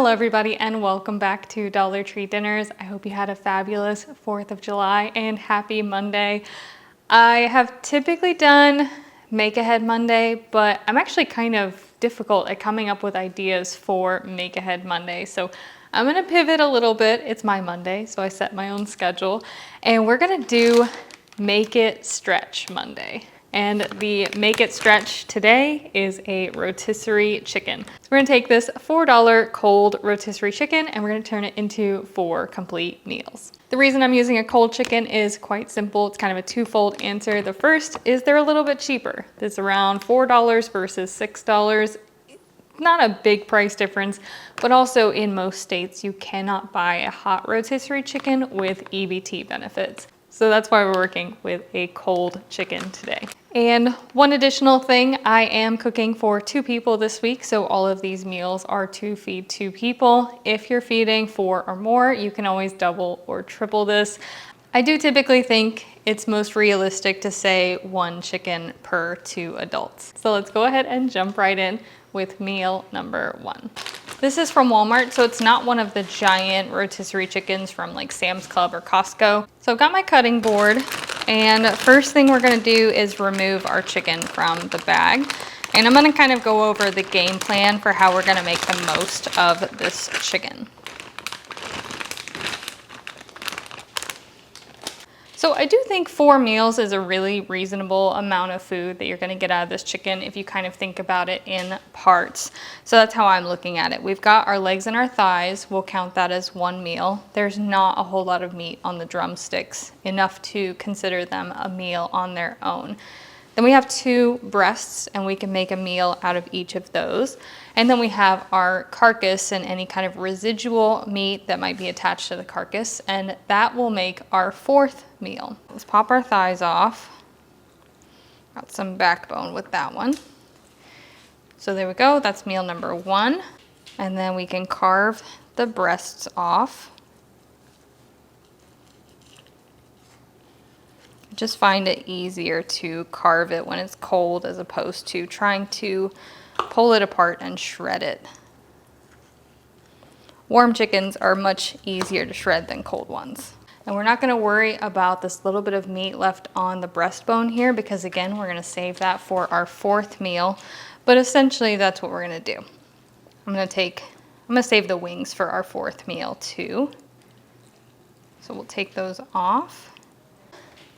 Hello everybody and welcome back to Dollar Tree Dinners. I hope you had a fabulous 4th of July and happy Monday. I have typically done Make Ahead Monday, but I'm actually kind of difficult at coming up with ideas for Make Ahead Monday. So I'm gonna pivot a little bit. It's my Monday, so I set my own schedule. And we're gonna do Make It Stretch Monday. And the Make It Stretch today is a rotisserie chicken. So we're gonna take this $4 cold rotisserie chicken and we're gonna turn it into 4 complete meals. The reason I'm using a cold chicken is quite simple. It's kind of a twofold answer. The first is they're a little bit cheaper. It's around $4 versus $6. Not a big price difference, but also in most states you cannot buy a hot rotisserie chicken with EBT benefits. So that's why we're working with a cold chicken today. And one additional thing, I am cooking for 2 people this week, so all of these meals are to feed 2 people. If you're feeding 4 or more, you can always double or triple this. I do typically think it's most realistic to say 1 chicken per 2 adults. So let's go ahead and jump right in with meal number 1. This is from Walmart, so it's not one of the giant rotisserie chickens from like Sam's Club or Costco. So I've got my cutting board, and first thing we're gonna do is remove our chicken from the bag. And I'm gonna kind of go over the game plan for how we're gonna make the most of this chicken. So I do think 4 meals is a really reasonable amount of food that you're gonna get out of this chicken if you kind of think about it in parts. So that's how I'm looking at it. We've got our legs and our thighs. We'll count that as 1 meal. There's not a whole lot of meat on the drumsticks, enough to consider them a meal on their own. Then we have 2 breasts, and we can make a meal out of each of those. And then we have our carcass and any kind of residual meat that might be attached to the carcass, and that will make our 4th meal. Let's pop our thighs off. Got some backbone with that one. So there we go, that's meal number 1. And then we can carve the breasts off. Just find it easier to carve it when it's cold as opposed to trying to pull it apart and shred it. Warm chickens are much easier to shred than cold ones. And we're not gonna worry about this little bit of meat left on the breastbone here because again, we're gonna save that for our 4th meal. But essentially that's what we're gonna do. I'm gonna save the wings for our 4th meal too. So we'll take those off.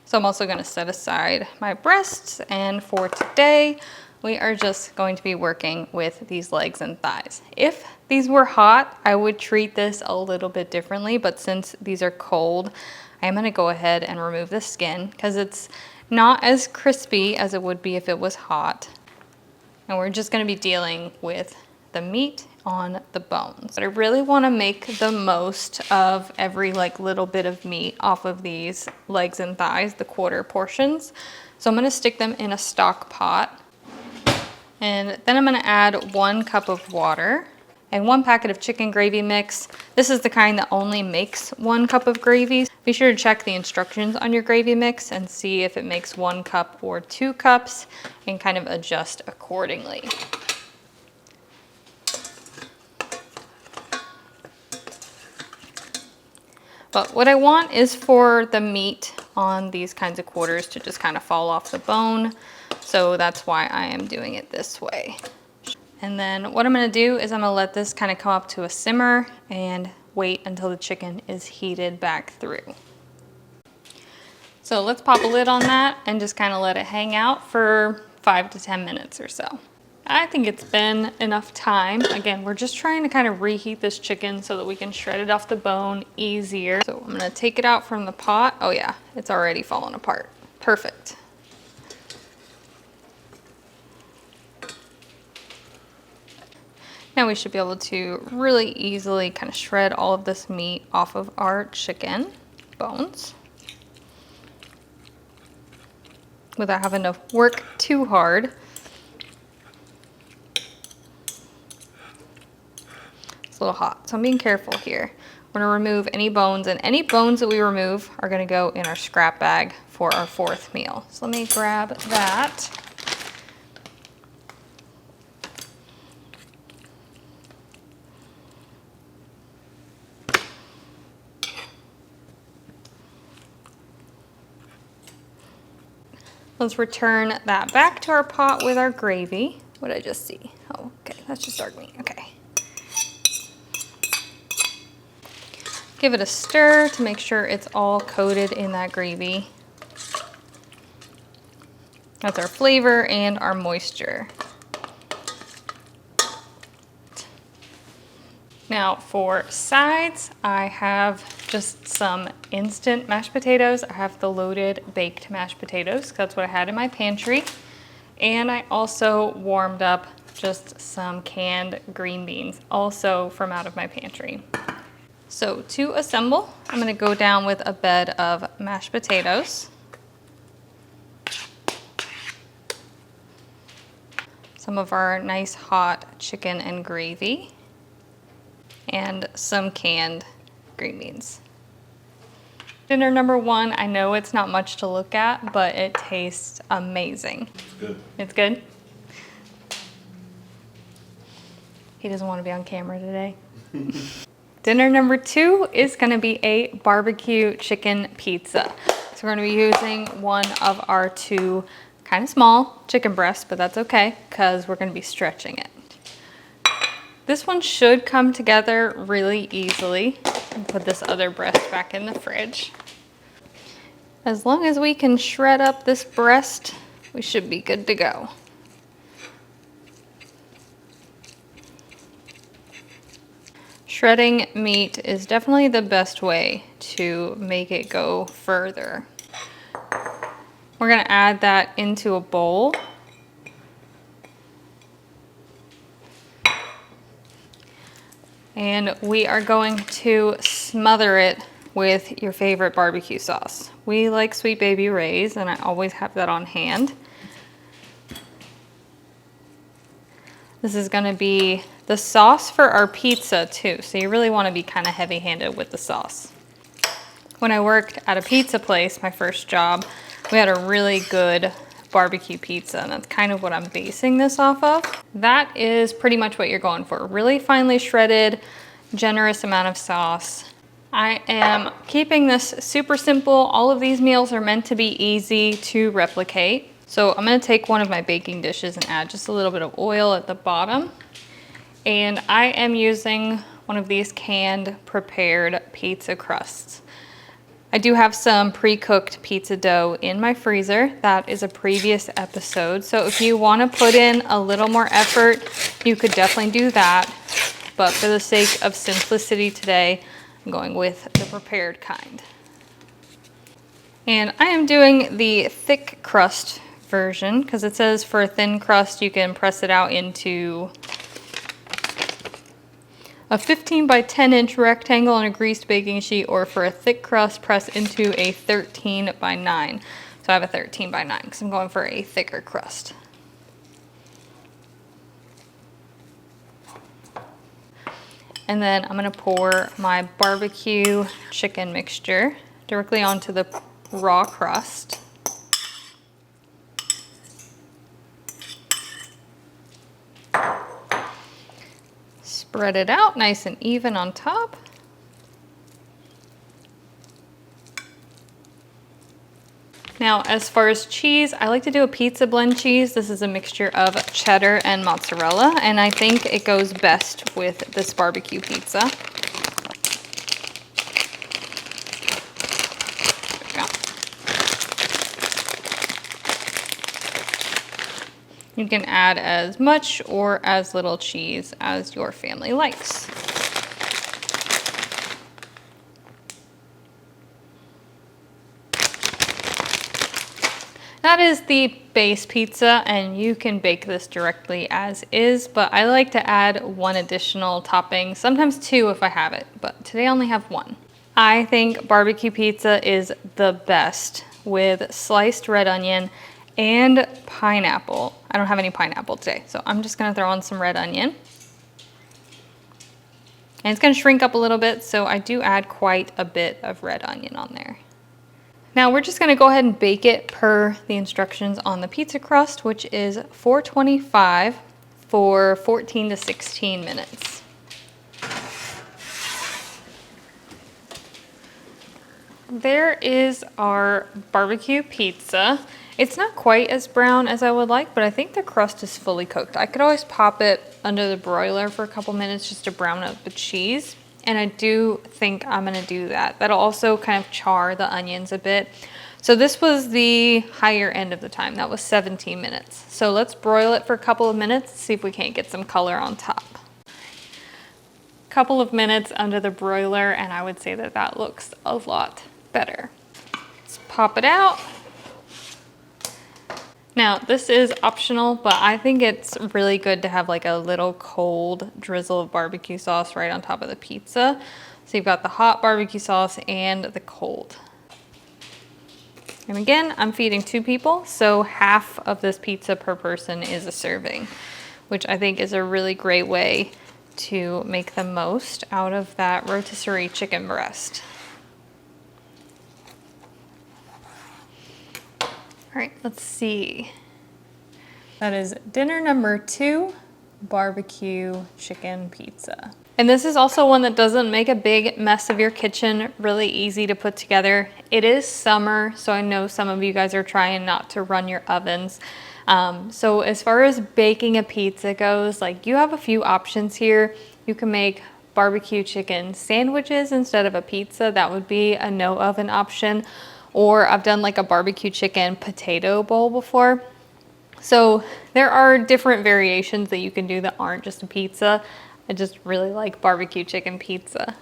So I'm also gonna set aside my breasts, and for today, we are just going to be working with these legs and thighs. If these were hot, I would treat this a little bit differently, but since these are cold, I'm gonna go ahead and remove the skin because it's not as crispy as it would be if it was hot. And we're just gonna be dealing with the meat on the bones. But I really wanna make the most of every little bit of meat off of these legs and thighs, the quarter portions. So I'm gonna stick them in a stock pot. And then I'm gonna add 1 cup of water and 1 packet of chicken gravy mix. This is the kind that only makes 1 cup of gravy. Be sure to check the instructions on your gravy mix and see if it makes 1 cup or 2 cups and kind of adjust accordingly. But what I want is for the meat on these kinds of quarters to just kind of fall off the bone. So that's why I am doing it this way. And then what I'm gonna do is I'm gonna let this kind of come up to a simmer and wait until the chicken is heated back through. So let's pop a lid on that and just kind of let it hang out for 5 to 10 minutes or so. I think it's been enough time. Again, we're just trying to kind of reheat this chicken so that we can shred it off the bone easier. So I'm gonna take it out from the pot. Oh yeah, it's already fallen apart. Perfect. Now we should be able to really easily kind of shred all of this meat off of our chicken bones without having to work too hard. A little hot, so I'm being careful here. We're gonna remove any bones, and any bones that we remove are gonna go in our scrap bag for our 4th meal. So let me grab that. Let's return that back to our pot with our gravy. What did I just see? Oh, okay, that's just dark meat, okay. Give it a stir to make sure it's all coated in that gravy. That's our flavor and our moisture. Now for sides, I have just some instant mashed potatoes. I have the loaded baked mashed potatoes, 'cause that's what I had in my pantry. And I also warmed up just some canned green beans, also from out of my pantry. So to assemble, I'm gonna go down with a bed of mashed potatoes. Some of our nice hot chicken and gravy, and some canned green beans. Dinner number one, I know it's not much to look at, but it tastes amazing. It's good. It's good? He doesn't want to be on camera today. Dinner number two is gonna be a barbecue chicken pizza. So we're gonna be using one of our two kind of small chicken breasts, but that's okay, because we're gonna be stretching it. This one should come together really easily. And put this other breast back in the fridge. As long as we can shred up this breast, we should be good to go. Shredding meat is definitely the best way to make it go further. We're gonna add that into a bowl. And we are going to smother it with your favorite barbecue sauce. We like Sweet Baby Ray's, and I always have that on hand. This is gonna be the sauce for our pizza too, so you really wanna be kind of heavy-handed with the sauce. When I worked at a pizza place, my first job, we had a really good barbecue pizza, and that's kind of what I'm basing this off of. That is pretty much what you're going for. Really finely shredded, generous amount of sauce. I am keeping this super simple. All of these meals are meant to be easy to replicate. So I'm gonna take one of my baking dishes and add just a little bit of oil at the bottom. And I am using one of these canned prepared pizza crusts. I do have some pre-cooked pizza dough in my freezer. That is a previous episode. So if you want to put in a little more effort, you could definitely do that. But for the sake of simplicity today, I'm going with the prepared kind. And I am doing the thick crust version because it says for a thin crust, you can press it out into a 15 by 10 inch rectangle on a greased baking sheet, or for a thick crust, press into a 13 by 9. So I have a 13 by 9 because I'm going for a thicker crust. And then I'm gonna pour my barbecue chicken mixture directly onto the raw crust. Spread it out nice and even on top. Now, as far as cheese, I like to do a pizza blend cheese. This is a mixture of cheddar and mozzarella, and I think it goes best with this barbecue pizza. There we go. You can add as much or as little cheese as your family likes. That is the base pizza, and you can bake this directly as is, but I like to add one additional topping, sometimes two if I have it, but today I only have one. I think barbecue pizza is the best with sliced red onion and pineapple. I don't have any pineapple today, so I'm just gonna throw on some red onion. And it's gonna shrink up a little bit, so I do add quite a bit of red onion on there. Now we're just gonna go ahead and bake it per the instructions on the pizza crust, which is 425 for 14 to 16 minutes. There is our barbecue pizza. It's not quite as brown as I would like, but I think the crust is fully cooked. I could always pop it under the broiler for a couple minutes just to brown up the cheese. And I do think I'm gonna do that. That'll also kind of char the onions a bit. So this was the higher end of the time. That was 17 minutes. So let's broil it for a couple of minutes, see if we can't get some color on top. Couple of minutes under the broiler, and I would say that that looks a lot better. Let's pop it out. Now, this is optional, but I think it's really good to have like a little cold drizzle of barbecue sauce right on top of the pizza. So you've got the hot barbecue sauce and the cold. And again, I'm feeding 2 people, so half of this pizza per person is a serving, which I think is a really great way to make the most out of that rotisserie chicken breast. All right, let's see. That is dinner number 2, barbecue chicken pizza. And this is also one that doesn't make a big mess of your kitchen, really easy to put together. It is summer, so I know some of you guys are trying not to run your ovens. So as far as baking a pizza goes, like you have a few options here. You can make barbecue chicken sandwiches instead of a pizza. That would be a no oven option. Or I've done like a barbecue chicken potato bowl before. So there are different variations that you can do that aren't just a pizza. I just really like barbecue chicken pizza.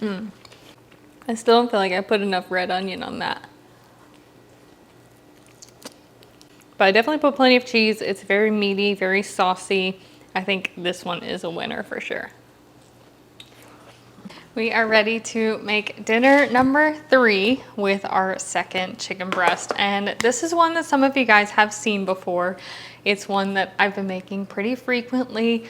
I still don't feel like I put enough red onion on that. But I definitely put plenty of cheese. It's very meaty, very saucy. I think this one is a winner for sure. We are ready to make dinner number 3 with our second chicken breast. And this is one that some of you guys have seen before. It's one that I've been making pretty frequently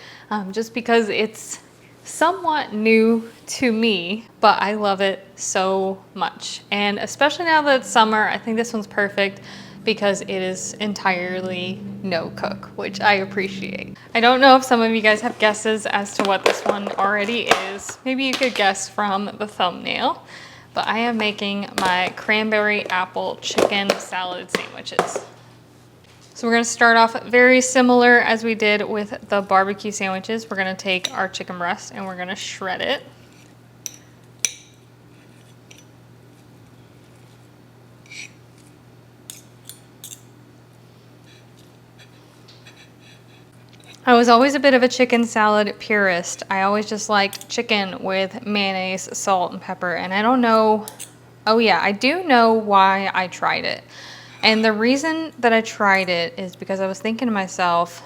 just because it's somewhat new to me, but I love it so much. And especially now that it's summer, I think this one's perfect because it is entirely no cook, which I appreciate. I don't know if some of you guys have guesses as to what this one already is. Maybe you could guess from the thumbnail, but I am making my cranberry apple chicken salad sandwiches. So we're gonna start off very similar as we did with the barbecue sandwiches. We're gonna take our chicken breast and we're gonna shred it. I was always a bit of a chicken salad purist. I always just liked chicken with mayonnaise, salt, and pepper. And I don't know, oh yeah, I do know why I tried it. And the reason that I tried it is because I was thinking to myself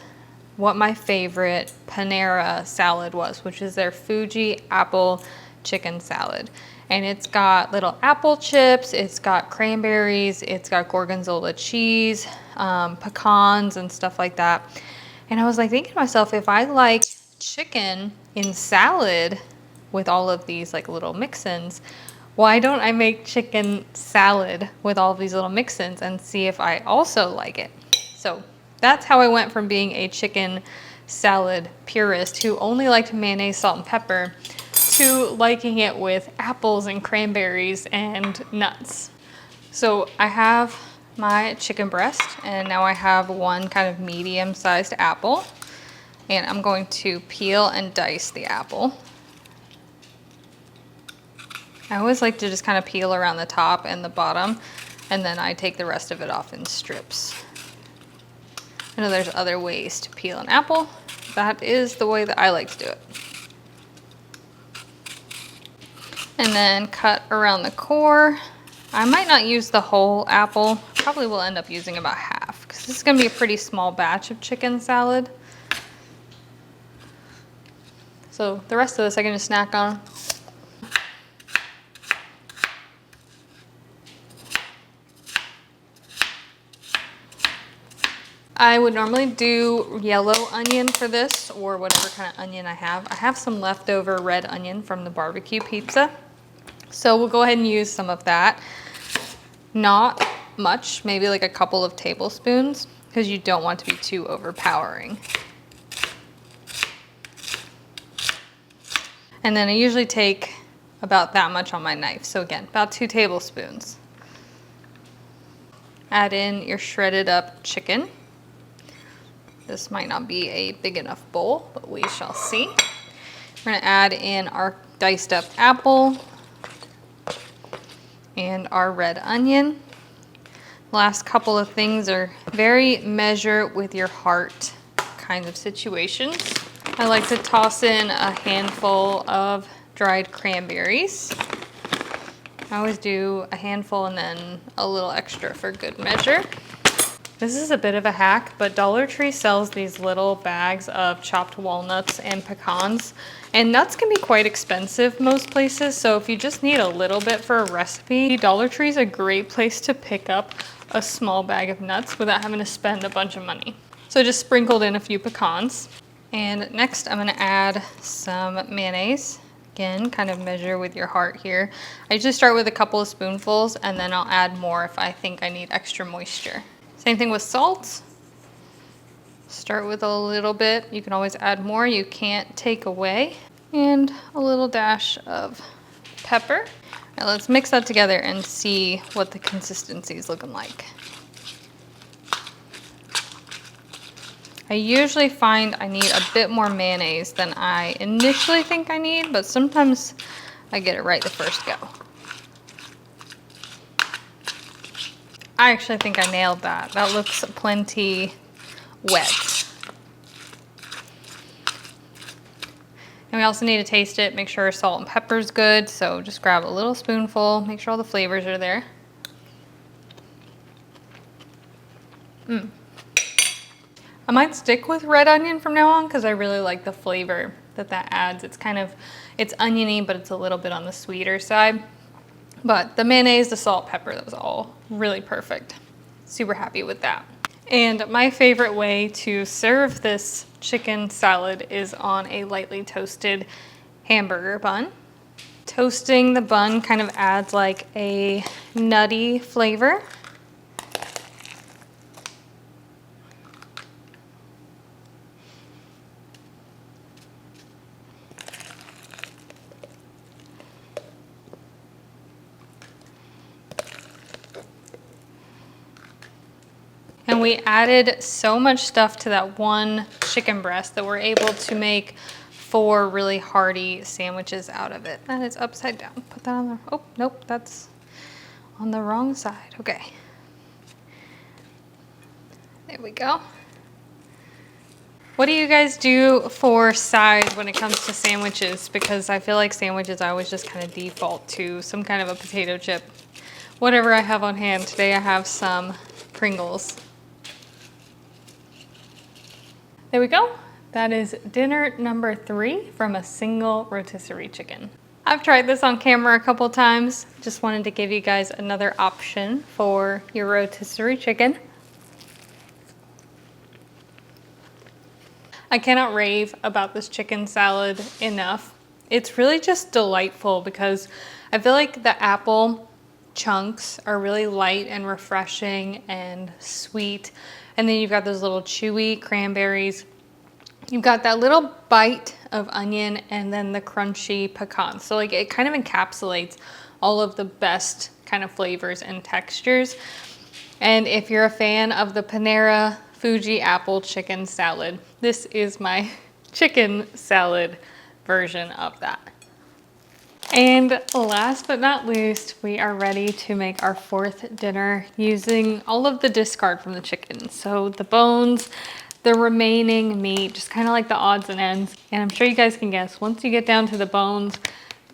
what my favorite Panera salad was, which is their Fuji apple chicken salad. And it's got little apple chips, it's got cranberries, it's got gorgonzola cheese, pecans, and stuff like that. And I was like thinking to myself, if I like chicken in salad with all of these like little mix-ins, why don't I make chicken salad with all of these little mix-ins and see if I also like it? So that's how I went from being a chicken salad purist who only liked mayonnaise, salt, and pepper to liking it with apples and cranberries and nuts. So I have my chicken breast, and now I have one kind of medium-sized apple, and I'm going to peel and dice the apple. I always like to just kind of peel around the top and the bottom, and then I take the rest of it off in strips. I know there's other ways to peel an apple. That is the way that I like to do it. And then cut around the core. I might not use the whole apple. Probably will end up using about half because this is going to be a pretty small batch of chicken salad. So the rest of this I can just snack on. I would normally do yellow onion for this or whatever kind of onion I have. I have some leftover red onion from the barbecue pizza. So we'll go ahead and use some of that. Not much, maybe like a couple of tablespoons, because you don't want to be too overpowering. And then I usually take about that much on my knife. So again, about 2 tablespoons. Add in your shredded up chicken. This might not be a big enough bowl, but we shall see. We're gonna add in our diced up apple and our red onion. Last couple of things are very measure with your heart kind of situations. I like to toss in a handful of dried cranberries. I always do a handful and then a little extra for good measure. This is a bit of a hack, but Dollar Tree sells these little bags of chopped walnuts and pecans, and nuts can be quite expensive most places, so if you just need a little bit for a recipe, Dollar Tree is a great place to pick up a small bag of nuts without having to spend a bunch of money. So just sprinkled in a few pecans. And next I'm gonna add some mayonnaise. Again, kind of measure with your heart here. I usually start with a couple of spoonfuls and then I'll add more if I think I need extra moisture. Same thing with salt. Start with a little bit. You can always add more, you can't take away. And a little dash of pepper. Now let's mix that together and see what the consistency is looking like. I usually find I need a bit more mayonnaise than I initially think I need, but sometimes I get it right the first go. I actually think I nailed that. That looks plenty wet. And we also need to taste it, make sure salt and pepper is good. So just grab a little spoonful, make sure all the flavors are there. I might stick with red onion from now on because I really like the flavor that adds. It's oniony, but it's a little bit on the sweeter side. But the mayonnaise, the salt, pepper, that was all really perfect. Super happy with that. And my favorite way to serve this chicken salad is on a lightly toasted hamburger bun. Toasting the bun kind of adds like a nutty flavor. And we added so much stuff to that one chicken breast that we're able to make 4 really hearty sandwiches out of it. That is upside down. Put that on there. Oh, nope, that's on the wrong side. Okay. There we go. What do you guys do for sides when it comes to sandwiches? Because I feel like sandwiches, I always just kind of default to some kind of a potato chip. Whatever I have on hand. Today I have some Pringles. There we go. That is dinner number 3 from a single rotisserie chicken. I've tried this on camera a couple times. Just wanted to give you guys another option for your rotisserie chicken. I cannot rave about this chicken salad enough. It's really just delightful because I feel like the apple chunks are really light and refreshing and sweet. And then you've got those little chewy cranberries. You've got that little bite of onion and then the crunchy pecan. So like it kind of encapsulates all of the best kind of flavors and textures. And if you're a fan of the Panera Fuji apple chicken salad, this is my chicken salad version of that. And last but not least, we are ready to make our 4th dinner using all of the discard from the chicken. So the bones, the remaining meat, just kind of like the odds and ends. And I'm sure you guys can guess, once you get down to the bones,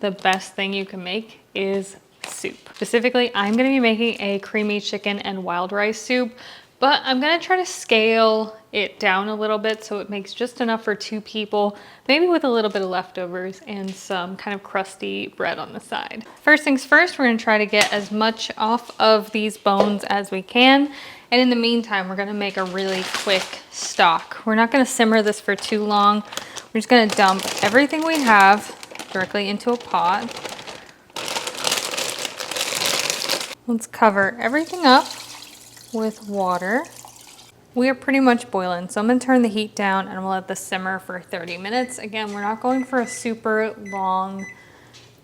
the best thing you can make is soup. Specifically, I'm gonna be making a creamy chicken and wild rice soup, but I'm gonna try to scale it down a little bit so it makes just enough for 2 people, maybe with a little bit of leftovers and some kind of crusty bread on the side. First things first, we're gonna try to get as much off of these bones as we can. And in the meantime, we're gonna make a really quick stock. We're not gonna simmer this for too long. We're just gonna dump everything we have directly into a pot. Let's cover everything up with water. We are pretty much boiling, so I'm gonna turn the heat down and we'll let this simmer for 30 minutes. Again, we're not going for a super long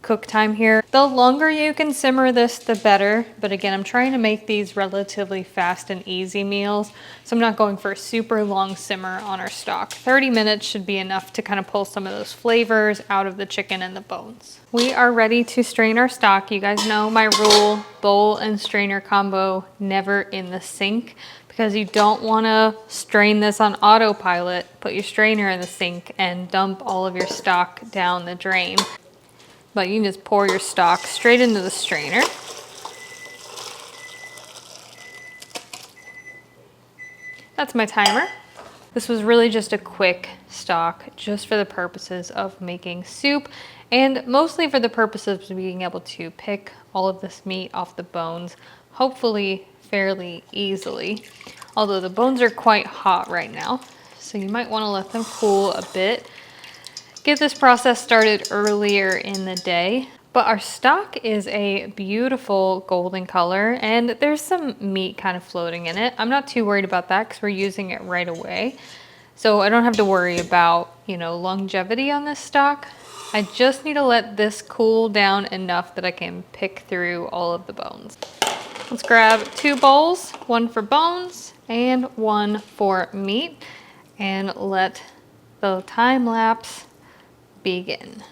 cook time here. The longer you can simmer this, the better. But again, I'm trying to make these relatively fast and easy meals. So I'm not going for a super long simmer on our stock. 30 minutes should be enough to kind of pull some of those flavors out of the chicken and the bones. We are ready to strain our stock. You guys know my rule, bowl and strainer combo, never in the sink, because you don't want to strain this on autopilot, put your strainer in the sink and dump all of your stock down the drain. But you can just pour your stock straight into the strainer. That's my timer. This was really just a quick stock, just for the purposes of making soup, and mostly for the purposes of being able to pick all of this meat off the bones, hopefully fairly easily. Although the bones are quite hot right now, so you might want to let them cool a bit. Get this process started earlier in the day. But our stock is a beautiful golden color, and there's some meat kind of floating in it. I'm not too worried about that because we're using it right away. So I don't have to worry about, longevity on this stock. I just need to let this cool down enough that I can pick through all of the bones. Let's grab 2 bowls, one for bones and one for meat, and let the time lapse begin.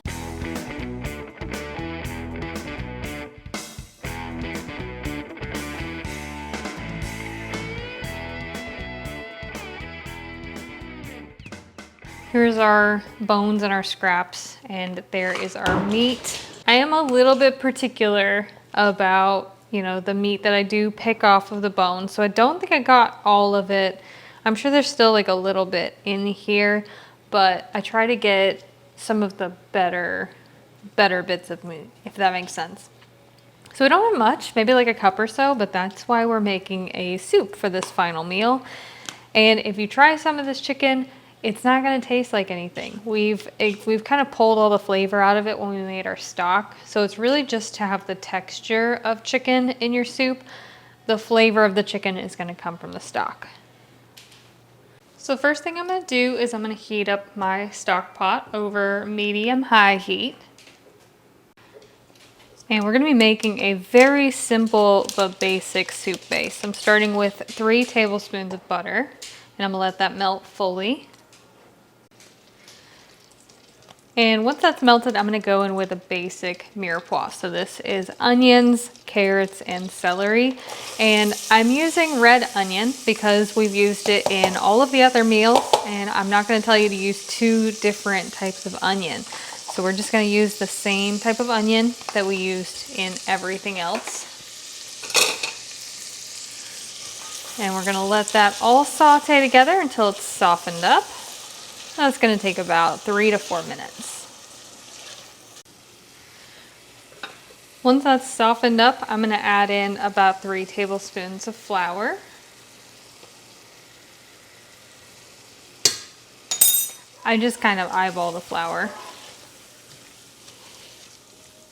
Here's our bones and our scraps, and there is our meat. I am a little bit particular about, the meat that I do pick off of the bone, so I don't think I got all of it. I'm sure there's still like a little bit in here, but I try to get some of the better bits of meat, if that makes sense. So we don't have much, maybe like a cup or so, but that's why we're making a soup for this final meal. And if you try some of this chicken, it's not going to taste like anything. We've kind of pulled all the flavor out of it when we made our stock. So it's really just to have the texture of chicken in your soup. The flavor of the chicken is going to come from the stock. So first thing I'm going to do is I'm going to heat up my stock pot over medium-high heat. And we're going to be making a very simple but basic soup base. I'm starting with 3 tablespoons of butter, and I'm going to let that melt fully. And once that's melted, I'm going to go in with a basic mirepoix. So this is onions, carrots, and celery. And I'm using red onion because we've used it in all of the other meals, and I'm not going to tell you to use 2 different types of onion. So we're just going to use the same type of onion that we used in everything else. And we're going to let that all saute together until it's softened up. That's going to take about 3 to 4 minutes. Once that's softened up, I'm going to add in about 3 tablespoons of flour. I just kind of eyeball the flour.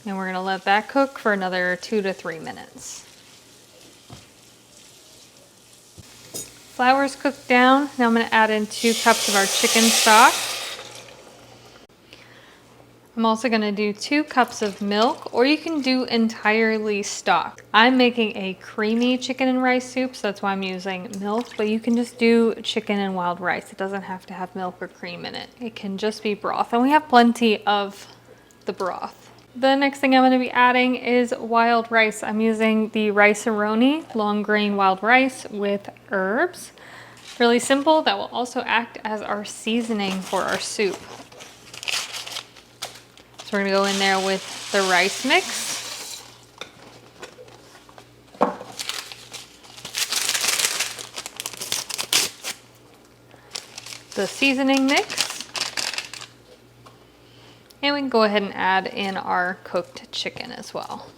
And we're going to let that cook for another 2 to 3 minutes. Flour's cooked down. Now I'm going to add in 2 cups of our chicken stock. I'm also going to do 2 cups of milk, or you can do entirely stock. I'm making a creamy chicken and rice soup, so that's why I'm using milk, but you can just do chicken and wild rice. It doesn't have to have milk or cream in it. It can just be broth, and we have plenty of the broth. The next thing I'm going to be adding is wild rice. I'm using the Rice-A-Roni long grain wild rice with herbs. Really simple. That will also act as our seasoning for our soup. So we're going to go in there with the rice mix. The seasoning mix. And we can go ahead and add in our cooked chicken as well.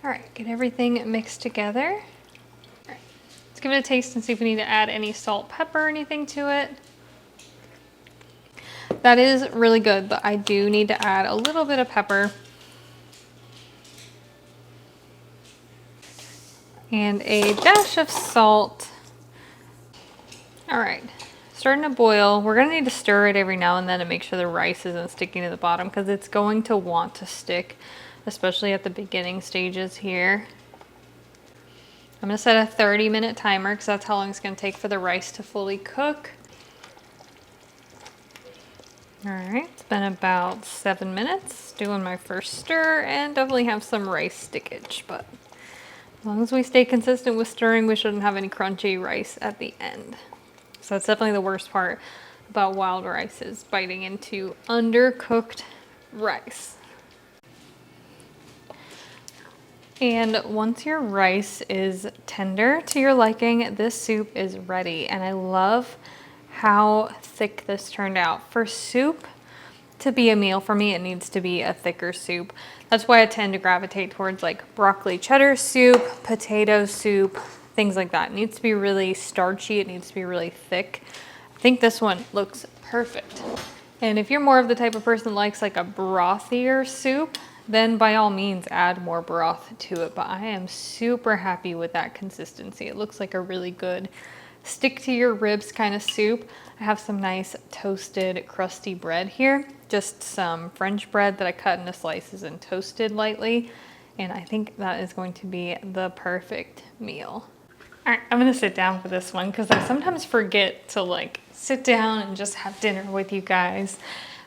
All right, get everything mixed together. All right, let's give it a taste and see if we need to add any salt, pepper, or anything to it. That is really good, but I do need to add a little bit of pepper. And a dash of salt. All right, starting to boil. We're gonna need to stir it every now and then to make sure the rice isn't sticking to the bottom because it's going to want to stick, especially at the beginning stages here. I'm gonna set a 30-minute timer because that's how long it's gonna take for the rice to fully cook. All right, it's been about 7 minutes doing my first stir and definitely have some rice stickage, but as long as we stay consistent with stirring, we shouldn't have any crunchy rice at the end. So that's definitely the worst part about wild rice is biting into undercooked rice. And once your rice is tender to your liking, this soup is ready. And I love how thick this turned out. For soup to be a meal for me, it needs to be a thicker soup. That's why I tend to gravitate towards like broccoli cheddar soup, potato soup, things like that. It needs to be really starchy. It needs to be really thick. I think this one looks perfect. And if you're more of the type of person that likes like a brothier soup, then by all means add more broth to it. But I am super happy with that consistency. It looks like a really good stick to your ribs kind of soup. I have some nice toasted crusty bread here, just some French bread that I cut into slices and toasted lightly. And I think that is going to be the perfect meal. All right, I'm gonna sit down for this one because I sometimes forget to like sit down and just have dinner with you guys.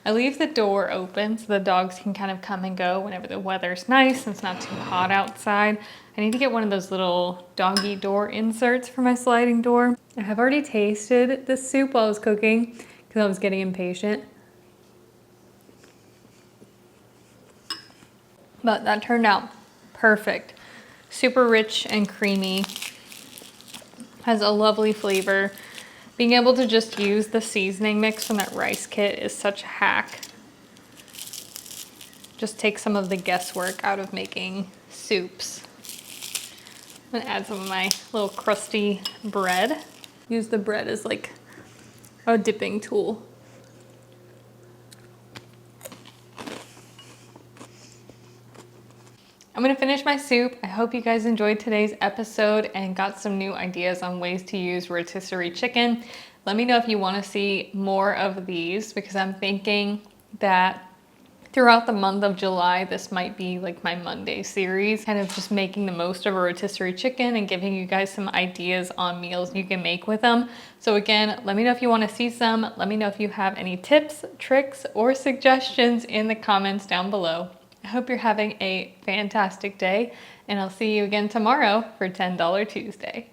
I leave the door open so the dogs can kind of come and go whenever the weather's nice and it's not too hot outside. I need to get one of those little doggy door inserts for my sliding door. I have already tasted this soup while I was cooking because I was getting impatient. But that turned out perfect. Super rich and creamy. Has a lovely flavor. Being able to just use the seasoning mix from that rice kit is such a hack. Just takes some of the guesswork out of making soups. I'm gonna add some of my little crusty bread. Use the bread as like a dipping tool. I'm gonna finish my soup. I hope you guys enjoyed today's episode and got some new ideas on ways to use rotisserie chicken. Let me know if you wanna see more of these because I'm thinking that throughout the month of July, this might be like my Monday series, kind of just making the most of a rotisserie chicken and giving you guys some ideas on meals you can make with them. So again, let me know if you wanna see some. Let me know if you have any tips, tricks, or suggestions in the comments down below. I hope you're having a fantastic day, and I'll see you again tomorrow for $10 Tuesday.